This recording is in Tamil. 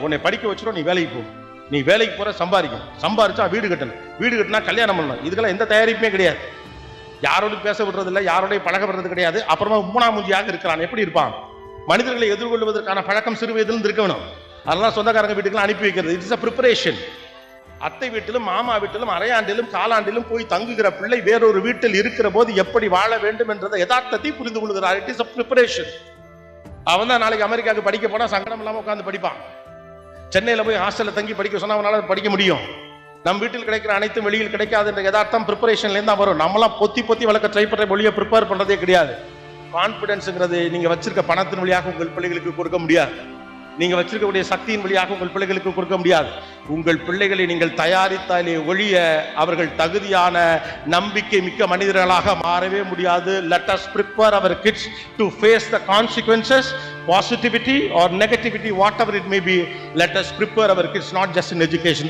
உன்னை படிக்க வச்சிடும், நீ வேலைக்கு போ, நீ வேலைக்கு போற சம்பாதிக்கணும், சம்பாதிச்சா வீடு கட்டணும், வீடு கட்டினா கல்யாணம் பண்ணணும். இதுக்கெல்லாம் எந்த தயாரிப்புமே கிடையாது. யாரோடும் பேச விடுறது இல்லை, யாரோடய பழக விடுறது கிடையாது. அப்புறமா மூணாமூஞ்சியாக இருக்கிறான். எப்படி இருப்பான்? மனிதர்களை எதிர்கொள்வதற்கான பழக்கம் சிறு வயதிலிருந்து இருக்க வேணும். அதெல்லாம் சொந்தக்காரங்க வீட்டுக்கெல்லாம் அனுப்பி வைக்கிறது. It's a preparation. அத்தை வீட்டிலும் மாமா வீட்டிலும் அரையாண்டிலும் காலாண்டிலும் போய் தங்குகிற பிள்ளை வேறொரு வீட்டில் இருக்கிற போது எப்படி வாழ வேண்டும் என்றதை யதார்த்தத்தை புரிந்து கொள்கிறார். It is a preparation. அவன் தான் நாளைக்கு அமெரிக்காவுக்கு படிக்க போனா சங்கடம் இல்லாம உட்காந்து படிப்பான். சென்னையில போய் ஹாஸ்டல்ல தங்கி படிக்க சொன்னா அவனால படிக்க முடியும். நம் வீட்டில் கிடைக்கிற அனைத்தும் வெளியில் கிடைக்காது என்ற யதார்த்தம் ப்ரிப்பரேஷன்ல இருந்தா வரும். நம்மளாம் பொத்தி பொத்தி வளர்க்க ட்ரை பண்ற மொழியை ப்ரிப்பேர் பண்றதே கிடையாது. கான்பிடன்ஸ்ங்கிறது நீங்க வச்சிருக்க பணத்தின் வழியாக உங்கள் பிள்ளைகளுக்கு கொடுக்க முடியாது. நீங்க வச்சிருக்கக்கூடிய சக்தியின் வழியாக உங்கள் பிள்ளைகளுக்கு கொடுக்க முடியாது. உங்கள் பிள்ளைகளை நீங்கள் தயாரித்தாலே ஒழிய அவர்கள் தகுதியான நம்பிக்கை மிக்க மனிதர்களாக மாறவே முடியாது. Let us prepare our kids to face the consequences, positivity or negativity, whatever it may be. Let us prepare our kids not just in education.